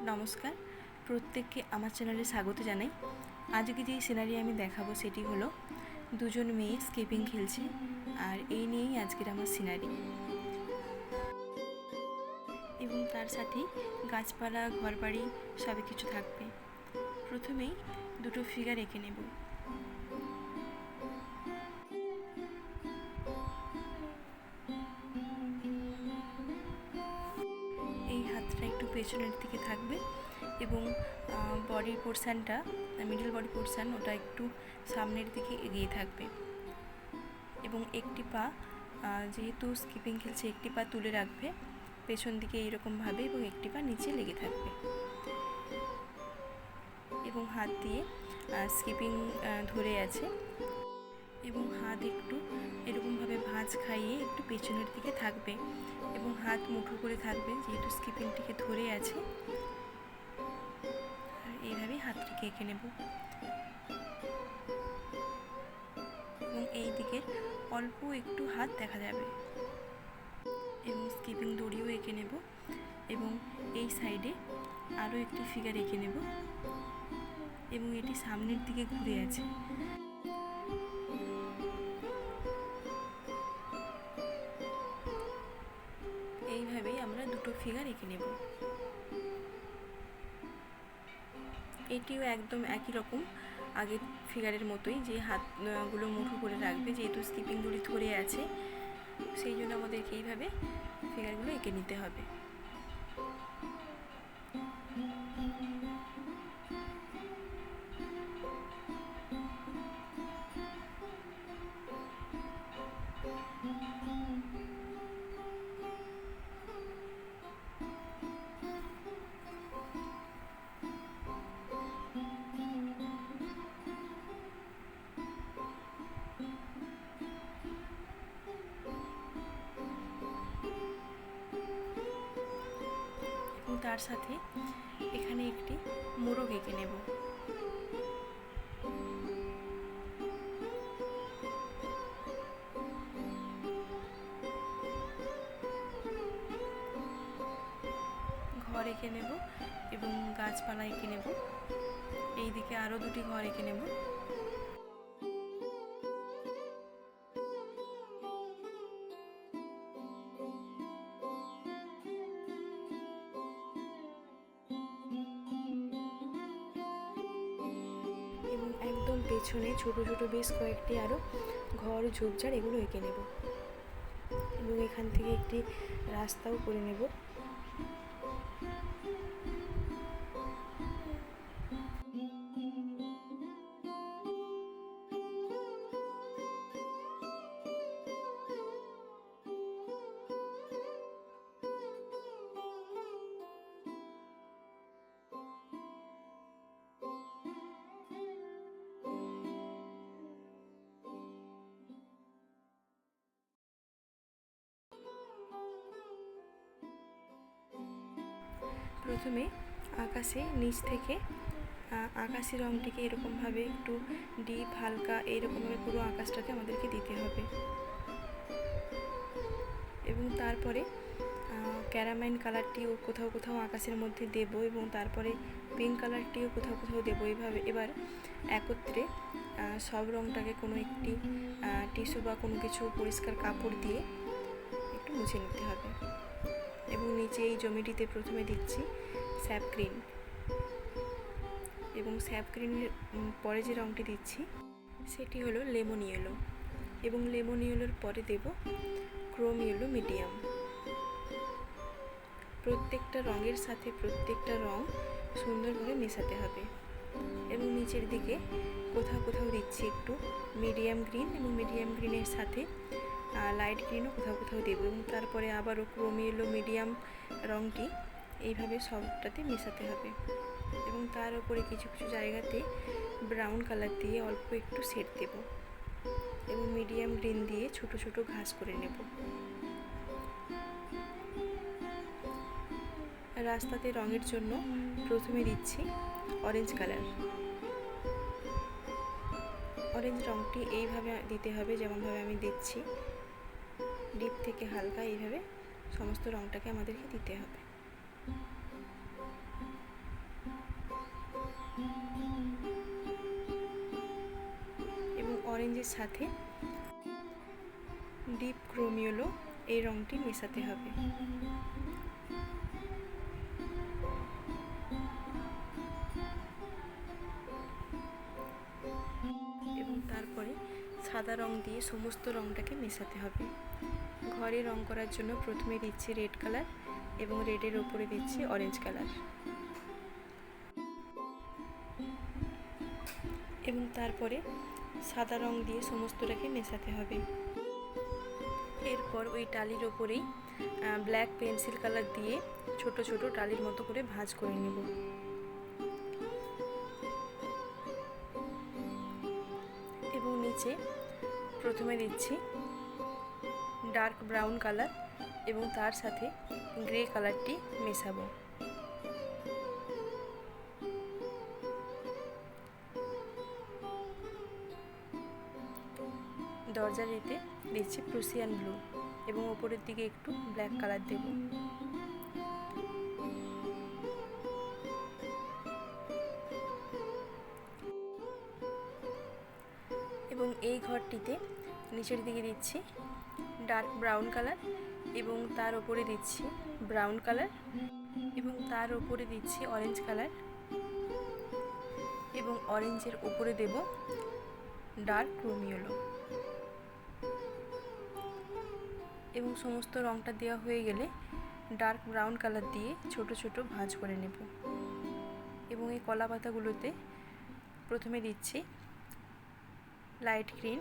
নমস্কার, প্রত্যেককে আমার চ্যানেলে স্বাগত জানাই। আজকে যেই সিনারি আমি দেখাবো সেটি হলো দুজন মেয়ে স্কিপিং খেলছে, আর এই নিয়েই আজকের আমার সিনারি। এবং তার সাথে গাছপালা, ঘরবাড়ি সবই কিছু থাকবে। প্রথমেই দুটো ফিগার এঁকে নেব। এই হাতটা একটু পেছনের দিকে থাকবে এবং বডি পোর্শানটা, মিডল বডি পোর্শান, ওটা একটু সামনের দিকে এগিয়ে থাকবে। এবং একটি পা, যেহেতু স্কিপিং খেলছে, একটি পা তুলে রাখবে পেছন দিকে এইরকমভাবে, এবং একটি পা নিচে লেগে থাকবে। এবং হাত দিয়ে স্কিপিং ধরে আছে, এবং হাত একটু এরকমভাবে ভাঁজ খাইয়ে একটু পেছনের দিকে থাকবে, এবং হাত মুঠো করে থাকবে যেহেতু স্কিপিংটিকে ধরে আছে। আর এইভাবেই হাতটিকে এঁকে নেব। এবং এই দিকের অল্প একটু হাত দেখা যাবে। এবং স্কিপিং দড়িও এঁকে নেব, এবং এই সাইডে আরও একটি ফিগার এঁকে নেব, এবং এটি সামনের দিকে ঘুরে আছে। এইভাবেই আমরা দুটো ফিগার এঁকে নেব। এটিও একদম একই রকম আগের ফিগারের মতোই, যে হাতগুলো মুঠো করে রাখবে, যেহেতু স্কিপিং দড়ি ধরে আছে, সেই জন্য আমাদেরকে এইভাবে ফিগারগুলো এঁকে নিতে হবে। এবং তার সাথে এখানে একটি মোরগ এঁকে নেব। ঘর এঁকে নেব এবং গাছপালা এঁকে নেব। এই দিকে আরও দুটি ঘর এঁকে নেব। এবং একদম পেছনে ছোট ছোট বেশ কয়েকটি আরও ঘর, ঝোপঝাড়, এগুলো এঁকে নেব। এবং এখান থেকে একটি রাস্তাও করে নেব। প্রথমে আকাশে নিচ থেকে আকাশি রঙটিকে এরকমভাবে একটু ডিপ হালকা এইরকমভাবে পুরো আকাশটাকে আমাদেরকে দিতে হবে। এবং তারপরে ক্যারামাইন কালারটিও কোথাও কোথাও আকাশের মধ্যে দেব, এবং তারপরে পিঙ্ক কালারটিও কোথাও কোথাও দেবো। এইভাবে এবার একত্রে সব রঙটাকে কোনো একটি টিস্যু বা কোনো কিছু পরিষ্কার কাপড় দিয়ে একটু মুছে নিতে হবে। এবং নিচে এই জমিটিতে প্রথমে দিচ্ছি স্যাপ গ্রিন, এবং স্যাপ গ্রিনের পরে যে রঙটি দিচ্ছি সেটি হলো লেমন ইয়েলো, এবং লেমন ইয়েলোর পরে দেব ক্রোম ইয়েলো মিডিয়াম। প্রত্যেকটা রঙের সাথে প্রত্যেকটা রঙ সুন্দরভাবে মেশাতে হবে। এবং নিচের দিকে কোথাও কোথাও দিচ্ছি একটু মিডিয়াম গ্রিন, এবং মিডিয়াম গ্রিনের সাথে লাইট গ্রিনও কোথাও কোথাও দেবো। এবং তারপরে আবারও ক্রোম ইয়েলো মিডিয়াম রঙটি এইভাবে সবটাতে মেশাতে হবে। এবং তার উপরে কিছু কিছু জায়গাতে ব্রাউন কালার দিয়ে অল্প একটু শেড দেব, এবং মিডিয়াম গ্রিন দিয়ে ছোট ছোট ঘাস করে নেব। রাস্তাতে রঙের জন্য প্রথমে দিচ্ছি অরেঞ্জ কালার। অরেঞ্জ রঙটি এইভাবে দিতে হবে যেমনভাবে আমি দিচ্ছি, ডিপ থেকে হালকা, এইভাবে সমস্ত রঙটাকে আমাদেরকে দিতে হবে। গ্রিনের সাথে ডিপ ক্রোম ইয়েলো এই রঙটি মেশাতে হবে। এবং তারপরে সাদা রং দিয়ে সমস্ত রঙটাকে মেশাতে হবে। ঘরে রং করার জন্য প্রথমে দিচ্ছি রেড কালার এবং রেডের ওপরে দিচ্ছি অরেঞ্জ কালার এবং তারপরে সাদা রং দিয়ে সমস্তটাকে মেশাতে হবে। এরপর ওই টালির ওপরেই ব্ল্যাক পেন্সিল কালার দিয়ে ছোট ছোট টালির মতো করে ভাঁজ করে নেব। এবং নিচে প্রথমে দিচ্ছি ডার্ক ব্রাউন কালার এবং তার সাথে গ্রে কালারটি মেশাবো। দরজার এতে দিচ্ছি প্রুসিয়ান ব্লু এবং ওপরের দিকে একটু ব্ল্যাক কালার দেব। এবং এই ঘরটিতে নিচের দিকে দিচ্ছি ডার্ক ব্রাউন কালার এবং তার উপরে দিচ্ছি ব্রাউন কালার এবং তার উপরে দিচ্ছি অরেঞ্জ কালার এবং অরেঞ্জের উপরে দেব ডার্ক ক্রোম ইয়েলো। এবং সমস্ত রঙটা দেওয়া হয়ে গেলে ডার্ক ব্রাউন কালার দিয়ে ছোট ছোট ভাঁজ করে নেব। এবং এই কলা পাতাগুলোতে প্রথমে দিচ্ছি লাইট গ্রিন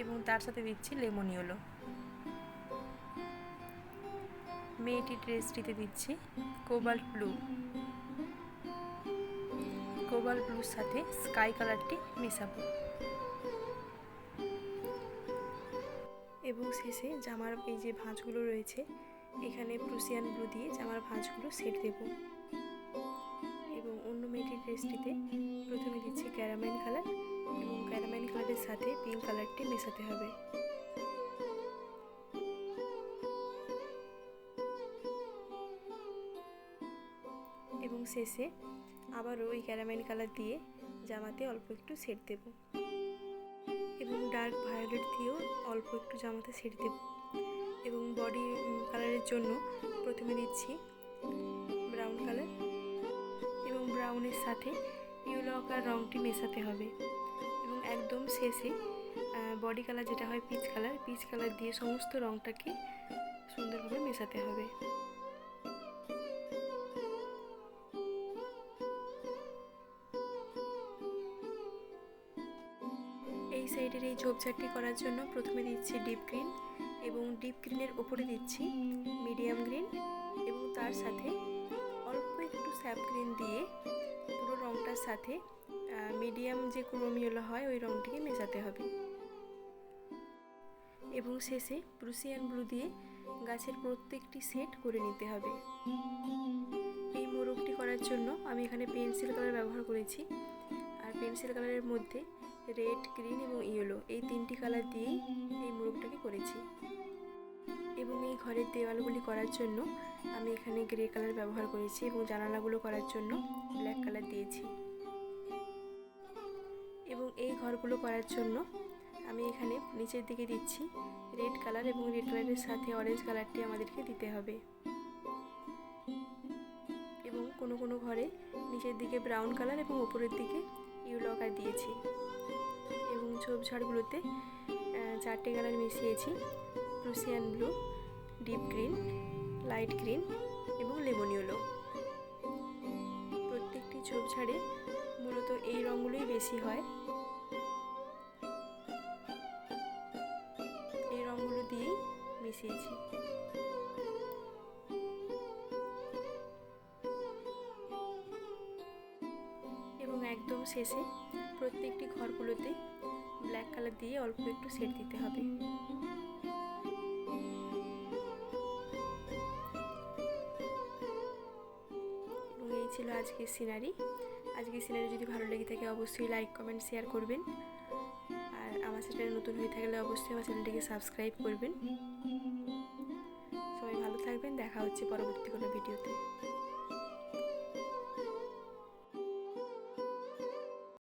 এবং তার সাথে দিচ্ছি লেমন ইয়েলো। মেয়েটির ড্রেসটিতে দিচ্ছি কোবাল্ট ব্লু, কোবাল্ট ব্লুর সাথে স্কাই কালারটি মেশাবো। এবং শেষে জামার এই যে ভাঁজগুলো রয়েছে এখানে প্রুসিয়ান ব্লু দিয়ে জামার ভাঁজগুলো সেট দেব। এবং অন্য মেয়েটির ড্রেসটিতে প্রথমে দিচ্ছি ক্যারামেল কালার এবং ক্যারামেল কালারের সাথে পিঙ্ক কালারটি মেশাতে হবে। এবং শেষে আবারও ওই ক্যারামেল কালার দিয়ে জামাতে অল্প একটু সেট দেব এবং ডার্ক ভায়োলেট দিয়েও অল্প একটু জামাতে সেট দেব। এবং বডি কালারের জন্য প্রথমে দিচ্ছি ব্রাউন কালার এবং ব্রাউনের সাথে ইয়েলো আকার রঙটি মেশাতে হবে। এবং একদম শেষে বডি কালার যেটা হয় পিচ কালার দিয়ে সমস্ত রঙটাকে সুন্দরভাবে মেশাতে হবে। এই সাইডের এই ঝোপঝাড়টি করার জন্য প্রথমে দিচ্ছি ডিপ গ্রিন এবং ডিপ গ্রিনের ওপরে দিচ্ছি মিডিয়াম গ্রিন এবং তার সাথে অল্প একটু স্যাপ গ্রিন দিয়ে পুরো রঙটার সাথে মিডিয়াম যে ক্রোম ইয়েলো হয় ওই রঙটিকে মেশাতে হবে। এবং শেষে প্রুসিয়ান ব্লু দিয়ে গাছের প্রত্যেকটি সেট করে নিতে হবে। এই মোরগটি করার জন্য আমি এখানে পেন্সিল কালার ব্যবহার করেছি আর পেন্সিল কালারের মধ্যে রেড গ্রিন এবং ইয়েলো এই তিনটি কালার দিয়েই এই মোরগটাকে করেছি। এবং এই ঘরের দেওয়ালগুলি করার জন্য আমি এখানে গ্রে কালার ব্যবহার করেছি এবং জানালাগুলো করার জন্য ব্ল্যাক কালার দিয়েছি। এবং এই ঘরগুলো করার জন্য আমি এখানে নিচের দিকে দিচ্ছি রেড কালার এবং রেড কালারের সাথে অরেঞ্জ কালারটি আমাদেরকে দিতে হবে। এবং কোনো কোনো ঘরে নিচের দিকে ব্রাউন কালার এবং উপরের দিকে ইয়েলো আকার দিয়েছি। এবং ঝোপঝাড়গুলোতে চারটে কালার মিশিয়েছি Prussian blue, deep green, light green এবং লেমন ইয়েলো। প্রত্যেকটি ঝোপঝাড়ে মূলত এই রঙগুলোই বেশি হয়। এই রঙগুলো দিয়েই মিশিয়েছি। এবং একদম শেষে প্রত্যেকটি ঘরগুলোতে ব্ল্যাক কালার দিয়ে অল্প একটু সেট দিতে হবে। এবং এই ছিল আজকের সিনারি। আজকের সিনারি যদি ভালো লেগে থাকে অবশ্যই লাইক কমেন্ট শেয়ার করবেন আর আমার চ্যানেলে নতুন হয়ে থাকলে অবশ্যই আমার চ্যানেলটিকে সাবস্ক্রাইব করবেন। সবাই ভালো থাকবেন, দেখা হচ্ছে পরবর্তী কোনো ভিডিওতে।